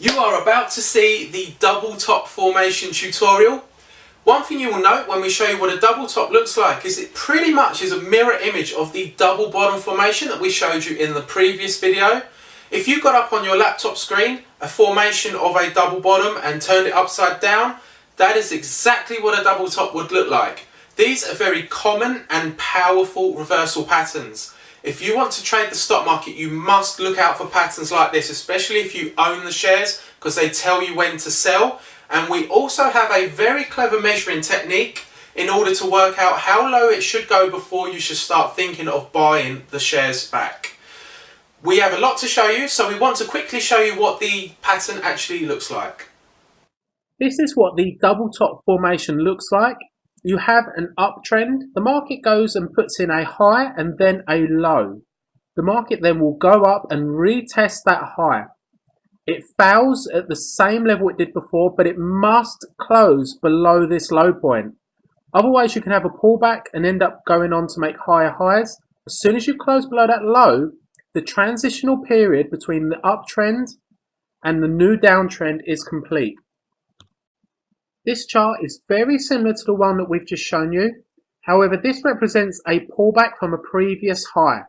You are about to see the double top formation tutorial. One thing you will note when we show you what a double top looks like is it pretty much is a mirror image of the double bottom formation that we showed you in the previous video. If you got up on your laptop screen a formation of a double bottom and turned it upside down, that is exactly what a double top would look like. These are very common and powerful reversal patterns. If you want to trade the stock market, you must look out for patterns like this, especially if you own the shares, because they tell you when to sell. And we also have a very clever measuring technique in order to work out how low it should go before you should start thinking of buying the shares back. We have a lot to show you, so we want to quickly show you what the pattern actually looks like. This is what the double top formation looks like. You have an uptrend. The market goes and puts in a high and then a low. The market then will go up and retest that high. It fails at the same level it did before, but it must close below this low point. Otherwise, you can have a pullback and end up going on to make higher highs. As soon as you close below that low, the transitional period between the uptrend and the new downtrend is complete. This chart is very similar to the one that we've just shown you. However, this represents a pullback from a previous high.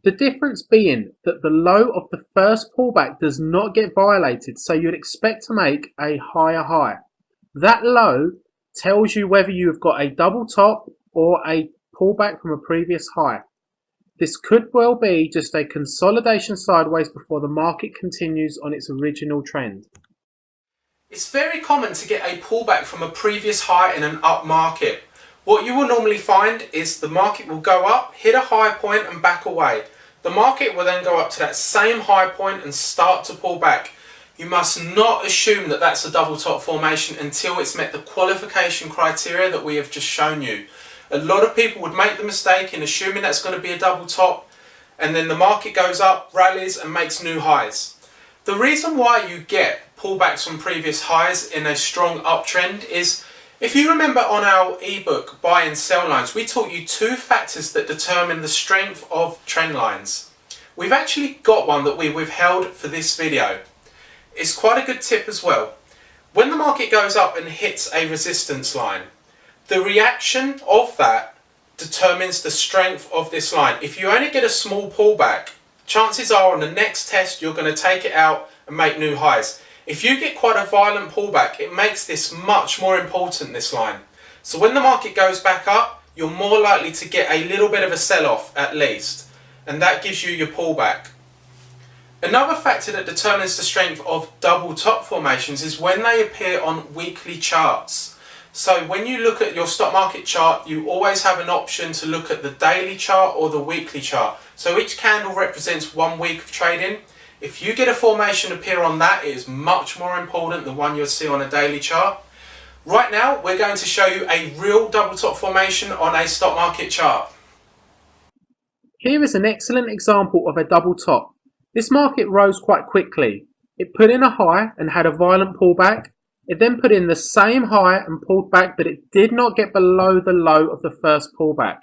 The difference being that the low of the first pullback does not get violated, so you'd expect to make a higher high. That low tells you whether you've got a double top or a pullback from a previous high. This could well be just a consolidation sideways before the market continues on its original trend. It's very common to get a pullback from a previous high in an up market. What you will normally find is the market will go up, hit a high point and back away. The market will then go up to that same high point and start to pull back. You must not assume that that's a double top formation until it's met the qualification criteria that we have just shown you. A lot of people would make the mistake in assuming that's going to be a double top, and then the market goes up, rallies and makes new highs. The reason why you get pullbacks from previous highs in a strong uptrend is, if you remember on our ebook Buy and Sell Lines, we taught you two factors that determine the strength of trend lines. We've actually got one that we withheld for this video. It's quite a good tip as well. When the market goes up and hits a resistance line, the reaction of that determines the strength of this line. If you only get a small pullback, chances are on the next test you're going to take it out and make new highs. If you get quite a violent pullback, it makes this much more important, this line. So when the market goes back up, you're more likely to get a little bit of a sell-off at least, and that gives you your pullback. Another factor that determines the strength of double top formations is when they appear on weekly charts. So when you look at your stock market chart, you always have an option to look at the daily chart or the weekly chart. So each candle represents 1 week of trading. If you get a formation appear on that, it is much more important than one you'll see on a daily chart. Right now, we're going to show you a real double top formation on a stock market chart. Here is an excellent example of a double top. This market rose quite quickly. It put in a high and had a violent pullback. It then put in the same high and pulled back, but it did not get below the low of the first pullback.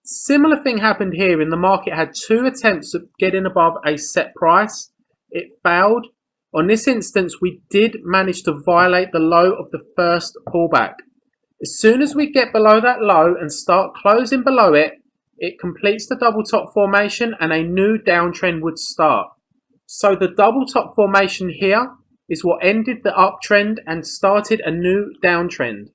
Similar thing happened here, in the market had two attempts at getting above a set price. It failed. On this instance, we did manage to violate the low of the first pullback. As soon as we get below that low and start closing below it, it completes the double top formation and a new downtrend would start. So the double top formation here is what ended the uptrend and started a new downtrend.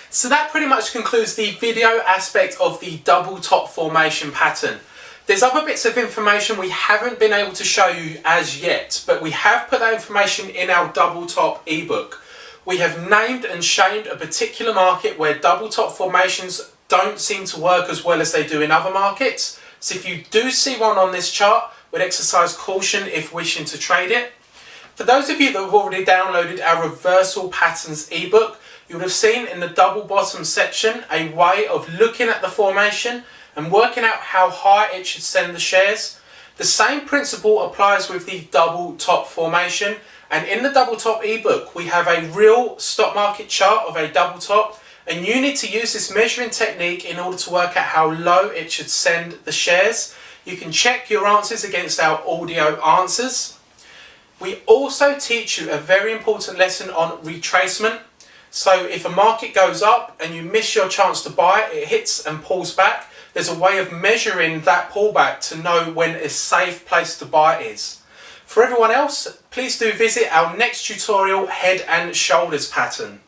So that pretty much concludes the video aspect of the double top formation pattern. There's other bits of information we haven't been able to show you as yet, but we have put that information in our double top ebook. We have named and shamed a particular market where double top formations don't seem to work as well as they do in other markets. So if you do see one on this chart, we'd exercise caution if wishing to trade it. For those of you that have already downloaded our reversal patterns ebook, you would have seen in the double bottom section a way of looking at the formation and working out how high it should send the shares. The same principle applies with the double top formation, and in the double top ebook we have a real stock market chart of a double top, and you need to use this measuring technique in order to work out how low it should send the shares. You can check your answers against our audio answers. We also teach you a very important lesson on retracement. So if a market goes up and you miss your chance to buy, it hits and pulls back, there's a way of measuring that pullback to know when a safe place to buy is. For everyone else, please do visit our next tutorial, head and shoulders pattern.